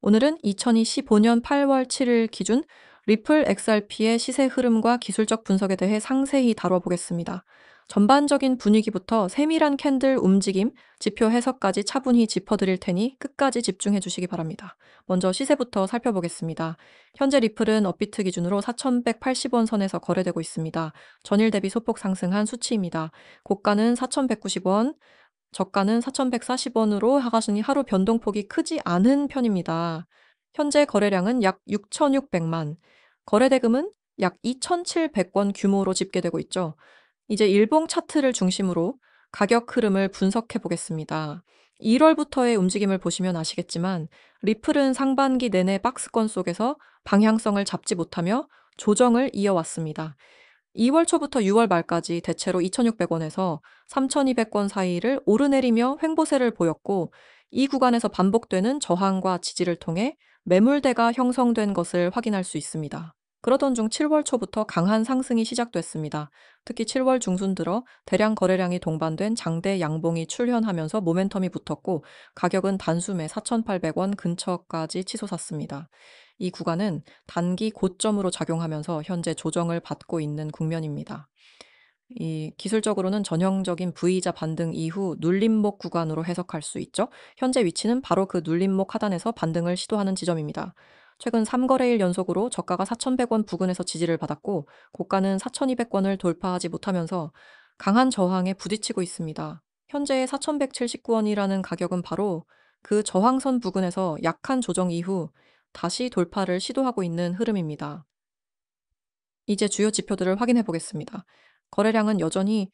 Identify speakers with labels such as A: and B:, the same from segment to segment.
A: 오늘은 2025년 8월 7일 기준 리플 XRP의 시세 흐름과 기술적 분석에 대해 상세히 다뤄보겠습니다. 전반적인 분위기부터 세밀한 캔들 움직임, 지표 해석까지 차분히 짚어드릴 테니 끝까지 집중해 주시기 바랍니다. 먼저 시세부터 살펴보겠습니다. 현재 리플은 업비트 기준으로 4,180원 선에서 거래되고 있습니다. 전일 대비 소폭 상승한 수치입니다. 고가는 4,190원, 저가는 4,140원으로 하루 변동폭이 크지 않은 편입니다. 현재 거래량은 약 6,600만, 거래 대금은 약 2,700원 규모로 집계되고 있죠. 이제 일봉 차트를 중심으로 가격 흐름을 분석해 보겠습니다. 1월부터의 움직임을 보시면 아시겠지만 리플은 상반기 내내 박스권 속에서 방향성을 잡지 못하며 조정을 이어왔습니다. 2월 초부터 6월 말까지 대체로 2,600원에서 3,200원 사이를 오르내리며 횡보세를 보였고, 이 구간에서 반복되는 저항과 지지를 통해 매물대가 형성된 것을 확인할 수 있습니다. 그러던 중 7월 초부터 강한 상승이 시작됐습니다. 특히 7월 중순 들어 대량 거래량이 동반된 장대 양봉이 출현하면서 모멘텀이 붙었고, 가격은 단숨에 4,800원 근처까지 치솟았습니다. 이 구간은 단기 고점으로 작용하면서 현재 조정을 받고 있는 국면입니다. 이 기술적으로는 전형적인 V자 반등 이후 눌림목 구간으로 해석할 수 있죠. 현재 위치는 바로 그 눌림목 하단에서 반등을 시도하는 지점입니다. 최근 3거래일 연속으로 저가가 4,100원 부근에서 지지를 받았고, 고가는 4,200원을 돌파하지 못하면서 강한 저항에 부딪히고 있습니다. 현재의 4,179원이라는 가격은 바로 그 저항선 부근에서 약한 조정 이후 다시 돌파를 시도하고 있는 흐름입니다. 이제 주요 지표들을 확인해 보겠습니다. 거래량은 여전히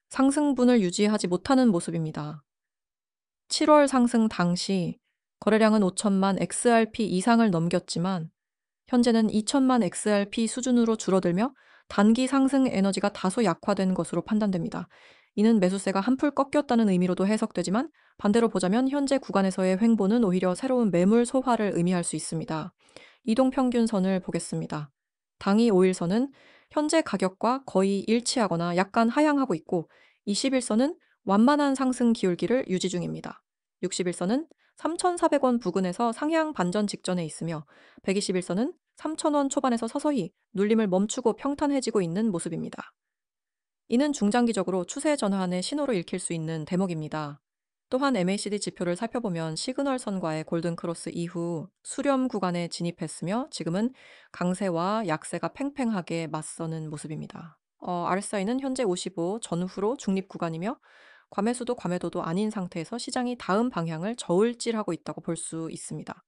A: 상승분을 유지하지 못하는 모습입니다. 7월 상승 당시 거래량은 5천만 XRP 이상을 넘겼지만 현재는 2천만 XRP 수준으로 줄어들며 단기 상승 에너지가 다소 약화된 것으로 판단됩니다. 이는 매수세가 한풀 꺾였다는 의미로도 해석되지만, 반대로 보자면 현재 구간에서의 횡보는 오히려 새로운 매물 소화를 의미할 수 있습니다. 이동평균선을 보겠습니다. 당일 5일선은 현재 가격과 거의 일치하거나 약간 하향하고 있고, 21선은 완만한 상승 기울기를 유지 중입니다. 60일선은 3,400원 부근에서 상향 반전 직전에 있으며, 121선은 3,000원 초반에서 서서히 눌림을 멈추고 평탄해지고 있는 모습입니다. 이는 중장기적으로 추세 전환의 신호로 읽힐 수 있는 대목입니다. 또한 MACD 지표를 살펴보면 시그널선과의 골든크로스 이후 수렴 구간에 진입했으며, 지금은 강세와 약세가 팽팽하게 맞서는 모습입니다. RSI는 현재 55 전후로 중립 구간이며, 과매수도 과매도도 아닌 상태에서 시장이 다음 방향을 저울질하고 있다고 볼 수 있습니다.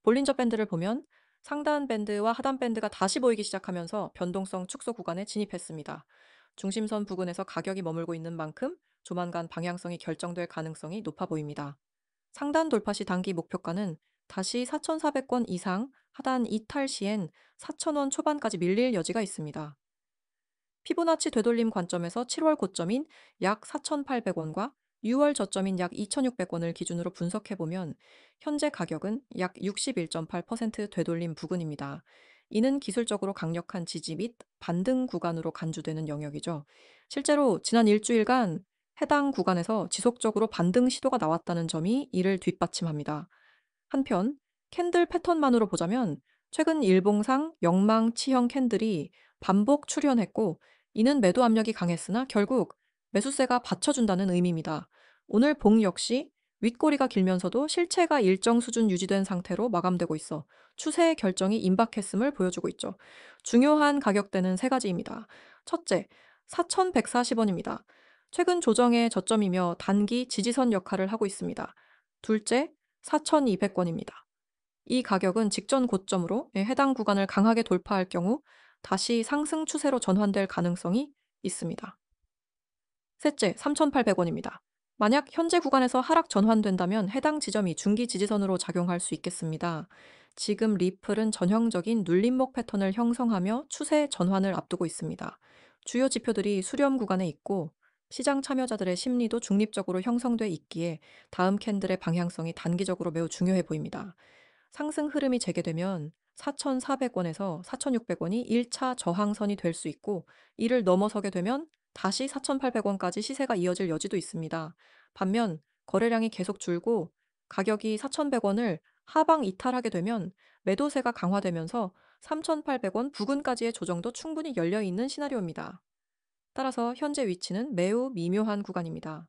A: 볼린저 밴드를 보면 상단 밴드와 하단 밴드가 다시 보이기 시작하면서 변동성 축소 구간에 진입했습니다. 중심선 부근에서 가격이 머물고 있는 만큼 조만간 방향성이 결정될 가능성이 높아 보입니다. 상단 돌파 시 단기 목표가는 다시 4,400원 이상, 하단 이탈 시엔 4,000원 초반까지 밀릴 여지가 있습니다. 피보나치 되돌림 관점에서 7월 고점인 약 4,800원과 6월 저점인 약 2,600원을 기준으로 분석해보면 현재 가격은 약 61.8% 되돌림 부근입니다. 이는 기술적으로 강력한 지지 및 반등 구간으로 간주되는 영역이죠. 실제로 지난 일주일간 해당 구간에서 지속적으로 반등 시도가 나왔다는 점이 이를 뒷받침합니다. 한편 캔들 패턴만으로 보자면 최근 일봉상 영망치형 캔들이 반복 출현했고, 이는 매도 압력이 강했으나 결국 매수세가 받쳐준다는 의미입니다. 오늘 봉 역시 윗꼬리가 길면서도 실체가 일정 수준 유지된 상태로 마감되고 있어 추세의 결정이 임박했음을 보여주고 있죠. 중요한 가격대는 세 가지입니다. 첫째, 4,140원입니다. 최근 조정의 저점이며 단기 지지선 역할을 하고 있습니다. 둘째, 4,200원입니다. 이 가격은 직전 고점으로 해당 구간을 강하게 돌파할 경우 다시 상승 추세로 전환될 가능성이 있습니다. 셋째, 3,800원입니다. 만약 현재 구간에서 하락 전환된다면 해당 지점이 중기 지지선으로 작용할 수 있겠습니다. 지금 리플은 전형적인 눌림목 패턴을 형성하며 추세 전환을 앞두고 있습니다. 주요 지표들이 수렴 구간에 있고 시장 참여자들의 심리도 중립적으로 형성돼 있기에 다음 캔들의 방향성이 단기적으로 매우 중요해 보입니다. 상승 흐름이 재개되면 4,400원에서 4,600원이 1차 저항선이 될 수 있고, 이를 넘어서게 되면 다시 4,800원까지 시세가 이어질 여지도 있습니다. 반면 거래량이 계속 줄고 가격이 4,100원을 하방 이탈하게 되면 매도세가 강화되면서 3,800원 부근까지의 조정도 충분히 열려 있는 시나리오입니다. 따라서 현재 위치는 매우 미묘한 구간입니다.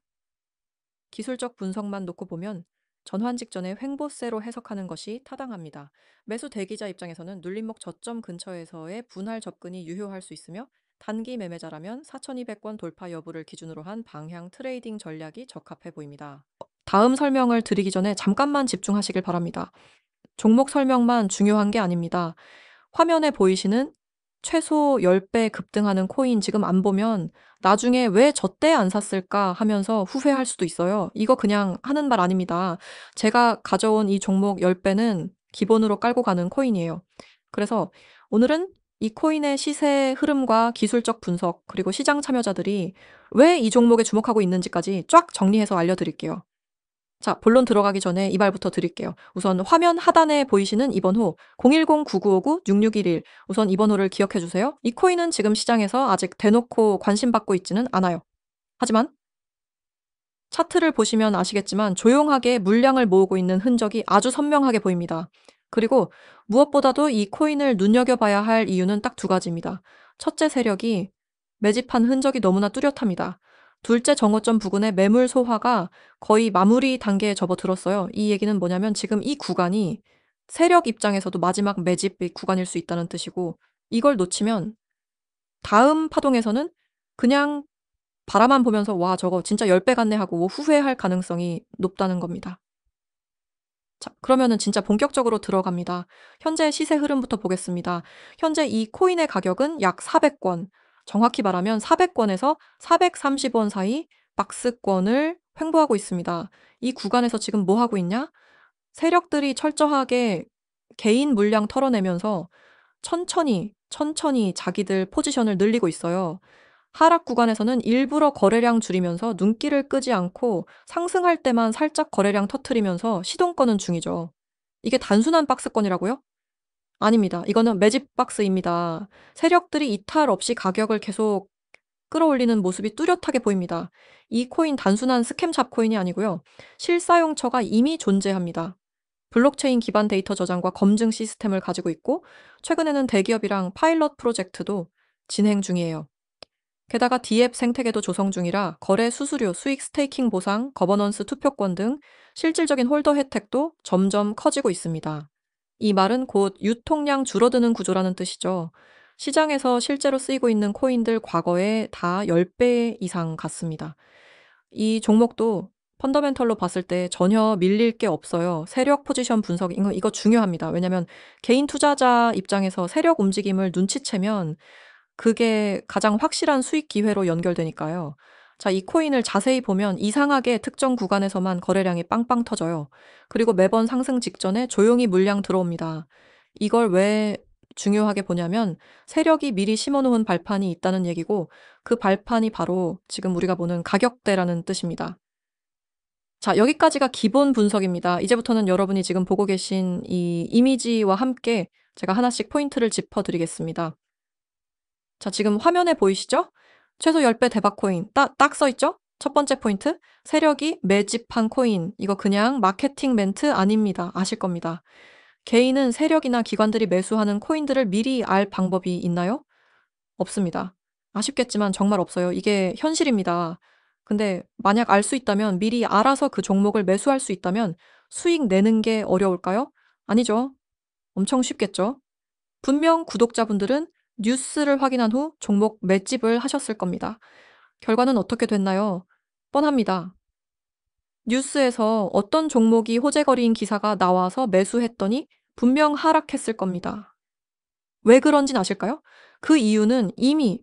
A: 기술적 분석만 놓고 보면 전환 직전에 횡보세로 해석하는 것이 타당합니다. 매수 대기자 입장에서는 눌림목 저점 근처에서의 분할 접근이 유효할 수 있으며 단기 매매자라면 4,200원 돌파 여부를 기준으로 한 방향 트레이딩 전략이 적합해 보입니다. 다음 설명을 드리기 전에 잠깐만 집중하시길 바랍니다. 종목 설명만 중요한 게 아닙니다. 화면에 보이시는 최소 10배 급등하는 코인 지금 안 보면 나중에 왜 저때 안 샀을까 하면서 후회할 수도 있어요. 이거 그냥 하는 말 아닙니다. 제가 가져온 이 종목 10배는 기본으로 깔고 가는 코인이에요. 그래서 오늘은 이 코인의 시세 흐름과 기술적 분석, 그리고 시장 참여자들이 왜 이 종목에 주목하고 있는지까지 쫙 정리해서 알려드릴게요. 자, 본론 들어가기 전에 이 말부터 드릴게요. 우선 화면 하단에 보이시는 이 번호 010-9959-6611 우선 이 번호를 기억해 주세요. 이 코인은 지금 시장에서 아직 대놓고 관심받고 있지는 않아요. 하지만 차트를 보시면 아시겠지만 조용하게 물량을 모으고 있는 흔적이 아주 선명하게 보입니다. 그리고 무엇보다도 이 코인을 눈여겨봐야 할 이유는 딱 두 가지입니다. 첫째, 세력이 매집한 흔적이 너무나 뚜렷합니다. 둘째, 정오점 부근의 매물 소화가 거의 마무리 단계에 접어들었어요. 이 얘기는 뭐냐면 지금 이 구간이 세력 입장에서도 마지막 매집 구간일 수 있다는 뜻이고, 이걸 놓치면 다음 파동에서는 그냥 바라만 보면서 와 저거 진짜 10배 같네 하고 후회할 가능성이 높다는 겁니다. 자, 그러면은 진짜 본격적으로 들어갑니다. 현재 시세 흐름부터 보겠습니다. 현재 이 코인의 가격은 약 400권, 정확히 말하면 400권에서 430원 사이 박스권을 횡보하고 있습니다. 이 구간에서 지금 뭐 하고 있냐? 세력들이 철저하게 개인 물량 털어내면서 천천히 자기들 포지션을 늘리고 있어요. 하락 구간에서는 일부러 거래량 줄이면서 눈길을 끄지 않고 상승할 때만 살짝 거래량 터트리면서 시동 거는 중이죠. 이게 단순한 박스권이라고요? 아닙니다. 이거는 매집 박스입니다. 세력들이 이탈 없이 가격을 계속 끌어올리는 모습이 뚜렷하게 보입니다. 이 코인 단순한 스캠 잡코인이 아니고요. 실사용처가 이미 존재합니다. 블록체인 기반 데이터 저장과 검증 시스템을 가지고 있고 최근에는 대기업이랑 파일럿 프로젝트도 진행 중이에요. 게다가 D앱 생태계도 조성 중이라 거래 수수료, 수익 스테이킹 보상, 거버넌스 투표권 등 실질적인 홀더 혜택도 점점 커지고 있습니다. 이 말은 곧 유통량 줄어드는 구조라는 뜻이죠. 시장에서 실제로 쓰이고 있는 코인들 과거에 다 10배 이상 갔습니다. 이 종목도 펀더멘털로 봤을 때 전혀 밀릴 게 없어요. 세력 포지션 분석, 이거 중요합니다. 왜냐면 개인 투자자 입장에서 세력 움직임을 눈치채면 그게 가장 확실한 수익 기회로 연결되니까요. 자, 이 코인을 자세히 보면 이상하게 특정 구간에서만 거래량이 빵빵 터져요. 그리고 매번 상승 직전에 조용히 물량 들어옵니다. 이걸 왜 중요하게 보냐면 세력이 미리 심어놓은 발판이 있다는 얘기고 그 발판이 바로 지금 우리가 보는 가격대라는 뜻입니다. 자, 여기까지가 기본 분석입니다. 이제부터는 여러분이 지금 보고 계신 이 이미지와 함께 제가 하나씩 포인트를 짚어드리겠습니다. 자, 지금 화면에 보이시죠? 최소 10배 대박 코인. 딱 써있죠? 첫 번째 포인트. 세력이 매집한 코인. 이거 그냥 마케팅 멘트 아닙니다. 아실 겁니다. 개인은 세력이나 기관들이 매수하는 코인들을 미리 알 방법이 있나요? 없습니다. 아쉽겠지만 정말 없어요. 이게 현실입니다. 근데 만약 알 수 있다면 미리 알아서 그 종목을 매수할 수 있다면 수익 내는 게 어려울까요? 아니죠. 엄청 쉽겠죠. 분명 구독자분들은 뉴스를 확인한 후 종목 매집을 하셨을 겁니다. 결과는 어떻게 됐나요? 뻔합니다. 뉴스에서 어떤 종목이 호재거리인 기사가 나와서 매수했더니 분명 하락했을 겁니다. 왜 그런진 아실까요? 그 이유는 이미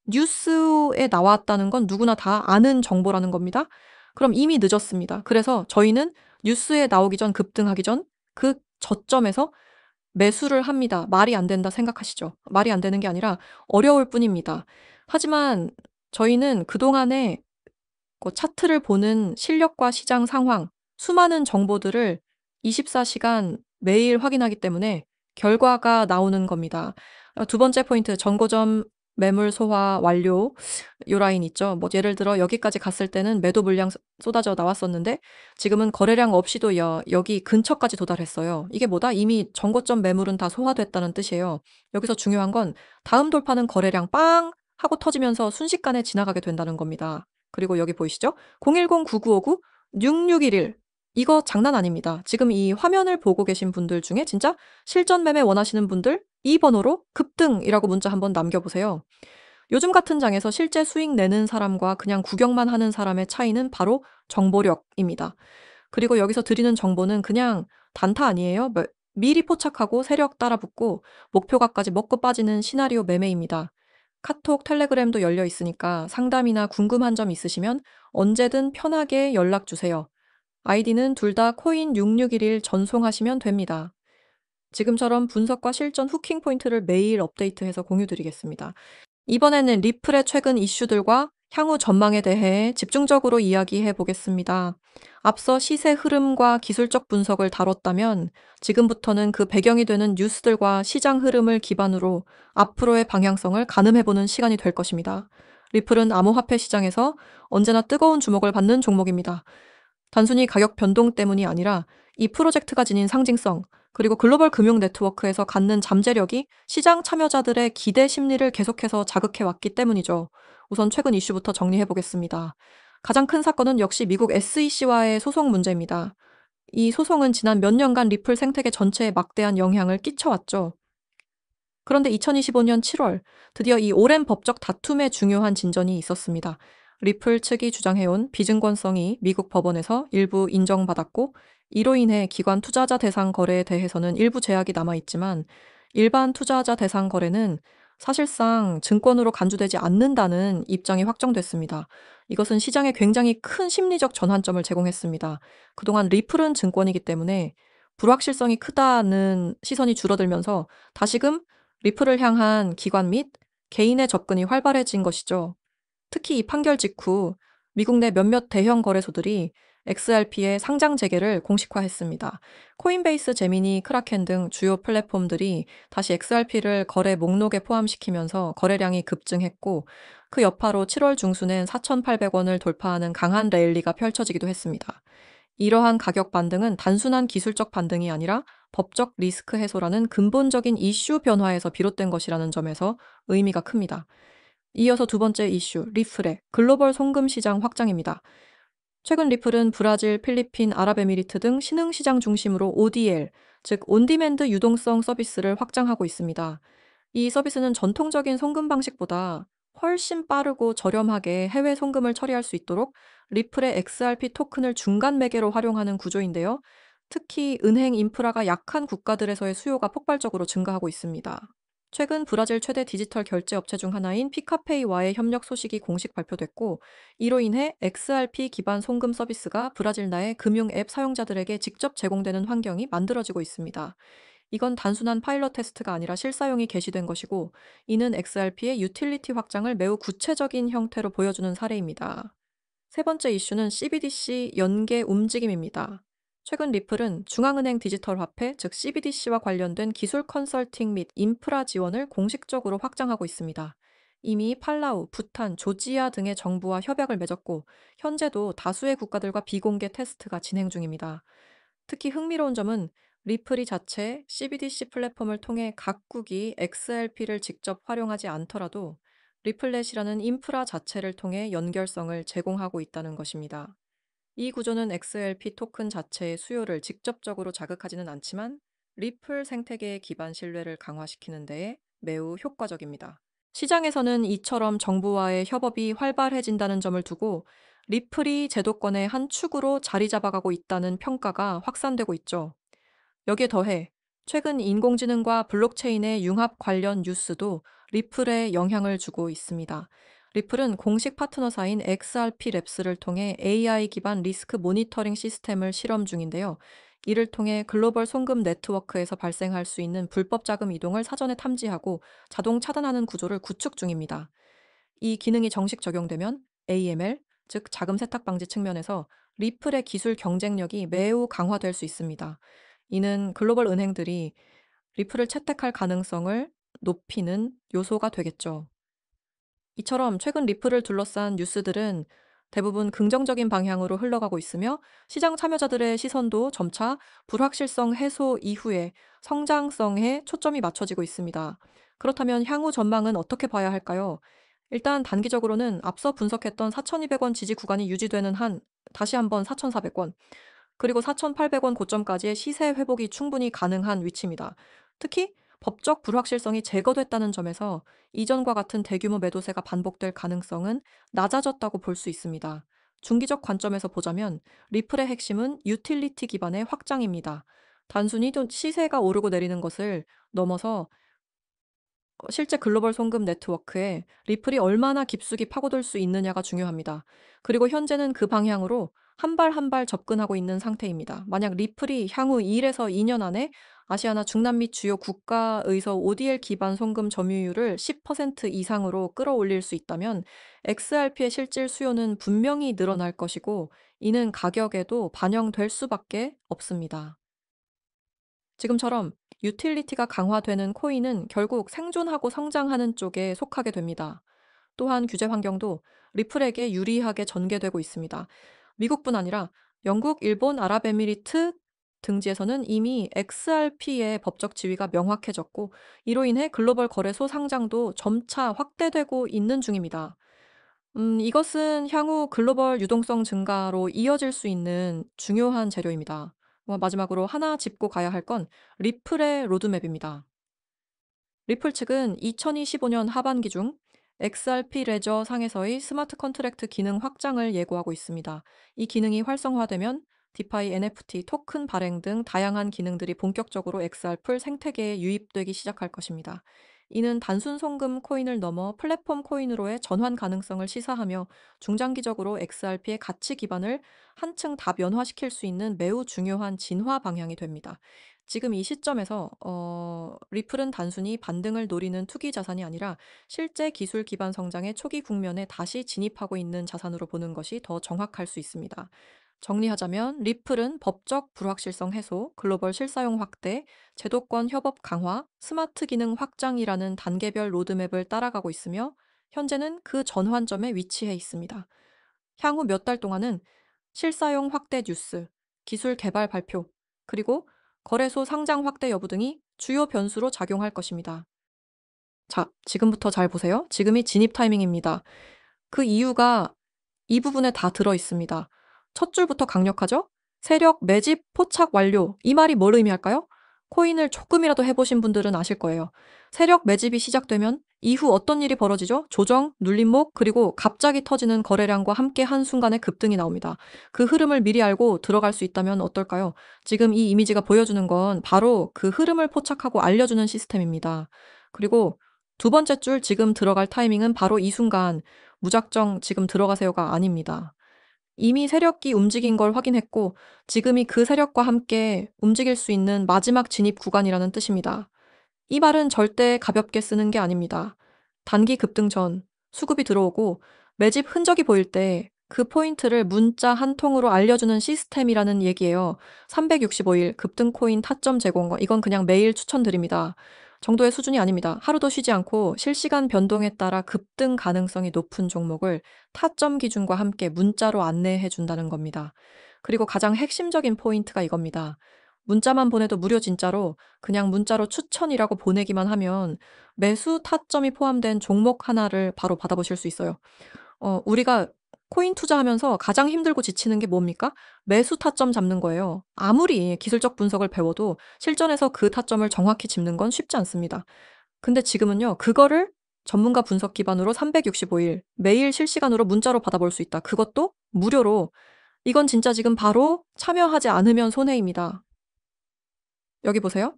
A: 뉴스에 나왔다는 건 누구나 다 아는 정보라는 겁니다. 그럼 이미 늦었습니다. 그래서 저희는 뉴스에 나오기 전 급등하기 전 그 저점에서 매수를 합니다. 말이 안 된다 생각하시죠? 말이 안 되는 게 아니라 어려울 뿐입니다. 하지만 저희는 그동안에 차트를 보는 실력과 시장 상황, 수많은 정보들을 24시간 매일 확인하기 때문에 결과가 나오는 겁니다. 두 번째 포인트, 전고점 매물 소화 완료 요 라인 있죠. 뭐 예를 들어 여기까지 갔을 때는 매도 물량 쏟아져 나왔었는데 지금은 거래량 없이도 여기 근처까지 도달했어요. 이게 뭐다? 이미 전고점 매물은 다 소화됐다는 뜻이에요. 여기서 중요한 건 다음 돌파는 거래량 빵 하고 터지면서 순식간에 지나가게 된다는 겁니다. 그리고 여기 보이시죠? 010-9959-6611 이거 장난 아닙니다. 지금 이 화면을 보고 계신 분들 중에 진짜 실전 매매 원하시는 분들 이 번호로 급등이라고 문자 한번 남겨보세요. 요즘 같은 장에서 실제 수익 내는 사람과 그냥 구경만 하는 사람의 차이는 바로 정보력입니다. 그리고 여기서 드리는 정보는 그냥 단타 아니에요. 미리 포착하고 세력 따라붙고 목표가까지 먹고 빠지는 시나리오 매매입니다. 카톡, 텔레그램도 열려 있으니까 상담이나 궁금한 점 있으시면 언제든 편하게 연락 주세요. 아이디는 둘 다 코인 6611 전송하시면 됩니다. 지금처럼 분석과 실전 후킹 포인트를 매일 업데이트해서 공유드리겠습니다. 이번에는 리플의 최근 이슈들과 향후 전망에 대해 집중적으로 이야기해 보겠습니다. 앞서 시세 흐름과 기술적 분석을 다뤘다면 지금부터는 그 배경이 되는 뉴스들과 시장 흐름을 기반으로 앞으로의 방향성을 가늠해 보는 시간이 될 것입니다. 리플은 암호화폐 시장에서 언제나 뜨거운 주목을 받는 종목입니다. 단순히 가격 변동 때문이 아니라 이 프로젝트가 지닌 상징성, 그리고 글로벌 금융 네트워크에서 갖는 잠재력이 시장 참여자들의 기대 심리를 계속해서 자극해왔기 때문이죠. 우선 최근 이슈부터 정리해 보겠습니다. 가장 큰 사건은 역시 미국 SEC와의 소송 문제입니다. 이 소송은 지난 몇 년간 리플 생태계 전체에 막대한 영향을 끼쳐왔죠. 그런데 2025년 7월 드디어 이 오랜 법적 다툼의 중요한 진전이 있었습니다. 리플 측이 주장해온 비증권성이 미국 법원에서 일부 인정받았고 이로 인해 기관 투자자 대상 거래에 대해서는 일부 제약이 남아있지만 일반 투자자 대상 거래는 사실상 증권으로 간주되지 않는다는 입장이 확정됐습니다. 이것은 시장에 굉장히 큰 심리적 전환점을 제공했습니다. 그동안 리플은 증권이기 때문에 불확실성이 크다는 시선이 줄어들면서 다시금 리플을 향한 기관 및 개인의 접근이 활발해진 것이죠. 특히 이 판결 직후 미국 내 몇몇 대형 거래소들이 XRP의 상장 재개를 공식화했습니다. 코인베이스, 제미니, 크라켄 등 주요 플랫폼들이 다시 XRP를 거래 목록에 포함시키면서 거래량이 급증했고 그 여파로 7월 중순엔 4,800원을 돌파하는 강한 랠리가 펼쳐지기도 했습니다. 이러한 가격 반등은 단순한 기술적 반등이 아니라 법적 리스크 해소라는 근본적인 이슈 변화에서 비롯된 것이라는 점에서 의미가 큽니다. 이어서 두 번째 이슈, 리플의 글로벌 송금 시장 확장입니다. 최근 리플은 브라질, 필리핀, 아랍에미리트 등 신흥시장 중심으로 ODL, 즉 온디맨드 유동성 서비스를 확장하고 있습니다. 이 서비스는 전통적인 송금 방식보다 훨씬 빠르고 저렴하게 해외 송금을 처리할 수 있도록 리플의 XRP 토큰을 중간 매개로 활용하는 구조인데요. 특히 은행 인프라가 약한 국가들에서의 수요가 폭발적으로 증가하고 있습니다. 최근 브라질 최대 디지털 결제 업체 중 하나인 피카페이와의 협력 소식이 공식 발표됐고 이로 인해 XRP 기반 송금 서비스가 브라질 내의 금융 앱 사용자들에게 직접 제공되는 환경이 만들어지고 있습니다. 이건 단순한 파일럿 테스트가 아니라 실사용이 개시된 것이고 이는 XRP의 유틸리티 확장을 매우 구체적인 형태로 보여주는 사례입니다. 세 번째 이슈는 CBDC 연계 움직임입니다. 최근 리플은 중앙은행 디지털 화폐, 즉 CBDC와 관련된 기술 컨설팅 및 인프라 지원을 공식적으로 확장하고 있습니다. 이미 팔라우, 부탄, 조지아 등의 정부와 협약을 맺었고 현재도 다수의 국가들과 비공개 테스트가 진행 중입니다. 특히 흥미로운 점은 리플이 자체 CBDC 플랫폼을 통해 각국이 XRP를 직접 활용하지 않더라도 리플렛이라는 인프라 자체를 통해 연결성을 제공하고 있다는 것입니다. 이 구조는 XRP 토큰 자체의 수요를 직접적으로 자극하지는 않지만 리플 생태계의 기반 신뢰를 강화시키는 데에 매우 효과적입니다. 시장에서는 이처럼 정부와의 협업이 활발해진다는 점을 두고 리플이 제도권의 한 축으로 자리 잡아가고 있다는 평가가 확산되고 있죠. 여기에 더해 최근 인공지능과 블록체인의 융합 관련 뉴스도 리플에 영향을 주고 있습니다. 리플은 공식 파트너사인 XRP 랩스를 통해 AI 기반 리스크 모니터링 시스템을 실험 중인데요. 이를 통해 글로벌 송금 네트워크에서 발생할 수 있는 불법 자금 이동을 사전에 탐지하고 자동 차단하는 구조를 구축 중입니다. 이 기능이 정식 적용되면 AML, 즉 자금 세탁 방지 측면에서 리플의 기술 경쟁력이 매우 강화될 수 있습니다. 이는 글로벌 은행들이 리플을 채택할 가능성을 높이는 요소가 되겠죠. 이처럼 최근 리플을 둘러싼 뉴스들은 대부분 긍정적인 방향으로 흘러가고 있으며 시장 참여자들의 시선도 점차 불확실성 해소 이후에 성장성에 초점이 맞춰지고 있습니다. 그렇다면 향후 전망은 어떻게 봐야 할까요? 일단 단기적으로는 앞서 분석했던 4,200원 지지 구간이 유지되는 한 다시 한번 4,400원, 그리고 4,800원 고점까지의 시세 회복이 충분히 가능한 위치입니다. 특히 법적 불확실성이 제거됐다는 점에서 이전과 같은 대규모 매도세가 반복될 가능성은 낮아졌다고 볼 수 있습니다. 중기적 관점에서 보자면 리플의 핵심은 유틸리티 기반의 확장입니다. 단순히 또 시세가 오르고 내리는 것을 넘어서 실제 글로벌 송금 네트워크에 리플이 얼마나 깊숙이 파고들 수 있느냐가 중요합니다. 그리고 현재는 그 방향으로 한 발 한 발 접근하고 있는 상태입니다. 만약 리플이 향후 1에서 2년 안에 아시아나 중남 미 주요 국가에서 ODL 기반 송금 점유율을 10% 이상으로 끌어올릴 수 있다면 XRP의 실질 수요는 분명히 늘어날 것이고, 이는 가격에도 반영될 수밖에 없습니다. 지금처럼 유틸리티가 강화되는 코인은 결국 생존하고 성장하는 쪽에 속하게 됩니다. 또한 규제 환경도 리플에게 유리하게 전개되고 있습니다. 미국뿐 아니라 영국, 일본, 아랍에미리트 등지에서는 이미 XRP의 법적 지위가 명확해졌고, 이로 인해 글로벌 거래소 상장도 점차 확대되고 있는 중입니다. 이것은 향후 글로벌 유동성 증가로 이어질 수 있는 중요한 재료입니다. 마지막으로 하나 짚고 가야 할 건 리플의 로드맵입니다. 리플 측은 2025년 하반기 중 XRP 레저 상에서의 스마트 컨트랙트 기능 확장을 예고하고 있습니다. 이 기능이 활성화되면 디파이, NFT, 토큰 발행 등 다양한 기능들이 본격적으로 XRP 생태계에 유입되기 시작할 것입니다. 이는 단순 송금 코인을 넘어 플랫폼 코인으로의 전환 가능성을 시사하며 중장기적으로 XRP의 가치 기반을 한층 다변화시킬 수 있는 매우 중요한 진화 방향이 됩니다. 지금 이 시점에서 리플은 단순히 반등을 노리는 투기 자산이 아니라 실제 기술 기반 성장의 초기 국면에 다시 진입하고 있는 자산으로 보는 것이 더 정확할 수 있습니다. 정리하자면 리플은 법적 불확실성 해소, 글로벌 실사용 확대, 제도권 협업 강화, 스마트 기능 확장이라는 단계별 로드맵을 따라가고 있으며 현재는 그 전환점에 위치해 있습니다. 향후 몇 달 동안은 실사용 확대 뉴스, 기술 개발 발표, 그리고 거래소 상장 확대 여부 등이 주요 변수로 작용할 것입니다. 자, 지금부터 잘 보세요. 지금이 진입 타이밍입니다. 그 이유가 이 부분에 다 들어 있습니다. 첫 줄부터 강력하죠? 세력 매집 포착 완료. 이 말이 뭘 의미할까요? 코인을 조금이라도 해보신 분들은 아실 거예요. 세력 매집이 시작되면 이후 어떤 일이 벌어지죠? 조정, 눌림목, 그리고 갑자기 터지는 거래량과 함께 한순간에 급등이 나옵니다. 그 흐름을 미리 알고 들어갈 수 있다면 어떨까요? 지금 이 이미지가 보여주는 건 바로 그 흐름을 포착하고 알려주는 시스템입니다. 그리고 두 번째 줄 지금 들어갈 타이밍은 바로 이 순간, 무작정 지금 들어가세요가 아닙니다. 이미 세력이 움직인 걸 확인했고 지금이 그 세력과 함께 움직일 수 있는 마지막 진입 구간이라는 뜻입니다. 이 말은 절대 가볍게 쓰는 게 아닙니다. 단기 급등 전 수급이 들어오고 매집 흔적이 보일 때 그 포인트를 문자 한 통으로 알려주는 시스템이라는 얘기예요. 365일 급등 코인 타점 제공, 이건 그냥 매일 추천드립니다. 정도의 수준이 아닙니다. 하루도 쉬지 않고 실시간 변동에 따라 급등 가능성이 높은 종목을 타점 기준과 함께 문자로 안내해 준다는 겁니다. 그리고 가장 핵심적인 포인트가 이겁니다. 문자만 보내도 무료 진짜로 그냥 문자로 추천이라고 보내기만 하면 매수 타점이 포함된 종목 하나를 바로 받아보실 수 있어요. 우리가 코인 투자하면서 가장 힘들고 지치는 게 뭡니까? 매수 타점 잡는 거예요. 아무리 기술적 분석을 배워도 실전에서 그 타점을 정확히 짚는 건 쉽지 않습니다. 근데 지금은요, 그거를 전문가 분석 기반으로 365일 매일 실시간으로 문자로 받아볼 수 있다. 그것도 무료로. 이건 진짜 지금 바로 참여하지 않으면 손해입니다. 여기 보세요.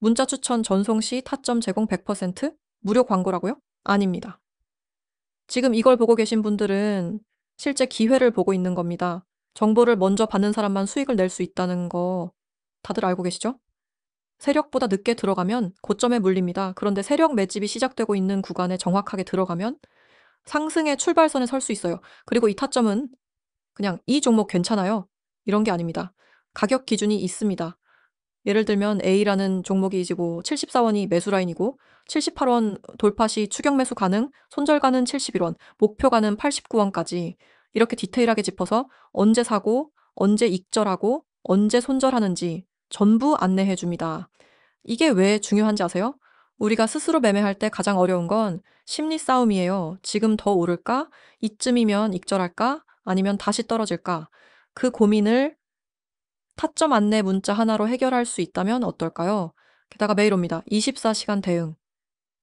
A: 문자 추천 전송 시 타점 제공 100% 무료 광고라고요? 아닙니다. 지금 이걸 보고 계신 분들은 실제 기회를 보고 있는 겁니다. 정보를 먼저 받는 사람만 수익을 낼 수 있다는 거 다들 알고 계시죠? 세력보다 늦게 들어가면 고점에 물립니다. 그런데 세력 매집이 시작되고 있는 구간에 정확하게 들어가면 상승의 출발선에 설 수 있어요. 그리고 이 타점은 그냥 이 종목 괜찮아요. 이런 게 아닙니다. 가격 기준이 있습니다. 예를 들면 A라는 종목이 뭐 74원이 매수 라인이고 78원 돌파 시 추격 매수 가능, 손절가는 71원, 목표가는 89원까지 이렇게 디테일하게 짚어서 언제 사고, 언제 익절하고, 언제 손절하는지 전부 안내해 줍니다. 이게 왜 중요한지 아세요? 우리가 스스로 매매할 때 가장 어려운 건 심리 싸움이에요. 지금 더 오를까? 이쯤이면 익절할까? 아니면 다시 떨어질까? 그 고민을 타점 안내 문자 하나로 해결할 수 있다면 어떨까요? 게다가 메일 옵니다. 24시간 대응.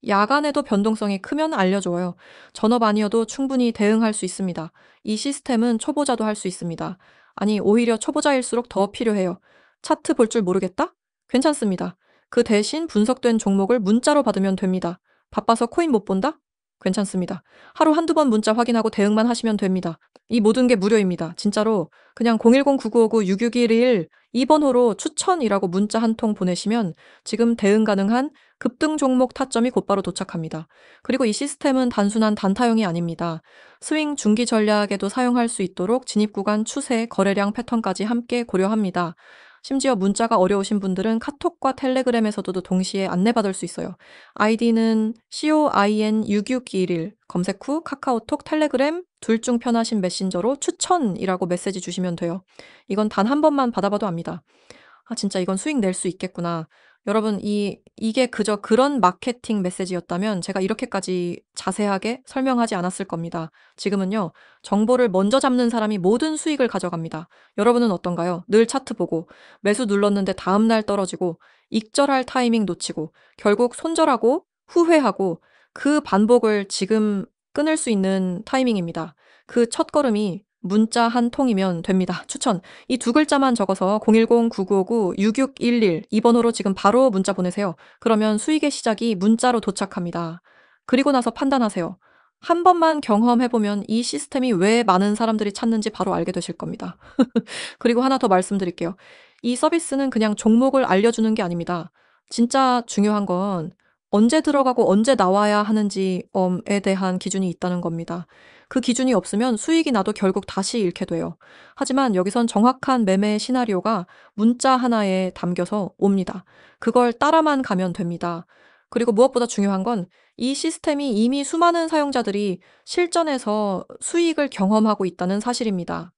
A: 야간에도 변동성이 크면 알려줘요. 전업 아니어도 충분히 대응할 수 있습니다. 이 시스템은 초보자도 할 수 있습니다. 아니, 오히려 초보자일수록 더 필요해요. 차트 볼 줄 모르겠다? 괜찮습니다. 그 대신 분석된 종목을 문자로 받으면 됩니다. 바빠서 코인 못 본다? 괜찮습니다. 하루 한두 번 문자 확인하고 대응만 하시면 됩니다. 이 모든 게 무료입니다. 진짜로 그냥 010-9959-6611 2번호로 추천이라고 문자 한 통 보내시면 지금 대응 가능한 급등 종목 타점이 곧바로 도착합니다. 그리고 이 시스템은 단순한 단타형이 아닙니다. 스윙 중기 전략에도 사용할 수 있도록 진입 구간 추세, 거래량 패턴까지 함께 고려합니다. 심지어 문자가 어려우신 분들은 카톡과 텔레그램에서도 동시에 안내받을 수 있어요. 아이디는 COIN66211 검색 후 카카오톡, 텔레그램 둘 중 편하신 메신저로 추천이라고 메시지 주시면 돼요. 이건 단 한 번만 받아봐도 압니다. 아, 진짜 이건 수익 낼 수 있겠구나. 여러분, 이게 그저 그런 마케팅 메시지였다면 제가 이렇게까지 자세하게 설명하지 않았을 겁니다. 지금은요, 정보를 먼저 잡는 사람이 모든 수익을 가져갑니다. 여러분은 어떤가요? 늘 차트 보고, 매수 눌렀는데 다음날 떨어지고, 익절할 타이밍 놓치고, 결국 손절하고, 후회하고, 그 반복을 지금 끊을 수 있는 타이밍입니다. 그 첫걸음이 문자 한 통이면 됩니다. 추천. 이 두 글자만 적어서 010-9959-6611 2번호로 지금 바로 문자 보내세요. 그러면 수익의 시작이 문자로 도착합니다. 그리고 나서 판단하세요. 한 번만 경험해보면 이 시스템이 왜 많은 사람들이 찾는지 바로 알게 되실 겁니다. 그리고 하나 더 말씀드릴게요. 이 서비스는 그냥 종목을 알려주는 게 아닙니다. 진짜 중요한 건 언제 들어가고 언제 나와야 하는지에 대한 기준이 있다는 겁니다. 그 기준이 없으면 수익이 나도 결국 다시 잃게 돼요. 하지만 여기선 정확한 매매 시나리오가 문자 하나에 담겨서 옵니다. 그걸 따라만 가면 됩니다. 그리고 무엇보다 중요한 건 이 시스템이 이미 수많은 사용자들이 실전에서 수익을 경험하고 있다는 사실입니다.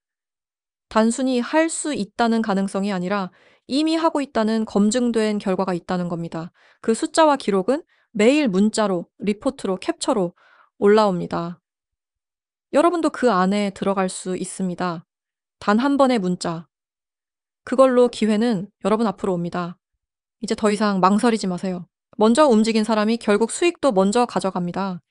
A: 단순히 할 수 있다는 가능성이 아니라 이미 하고 있다는 검증된 결과가 있다는 겁니다. 그 숫자와 기록은 매일 문자로, 리포트로, 캡처로 올라옵니다. 여러분도 그 안에 들어갈 수 있습니다. 단 한 번의 문자. 그걸로 기회는 여러분 앞으로 옵니다. 이제 더 이상 망설이지 마세요. 먼저 움직인 사람이 결국 수익도 먼저 가져갑니다.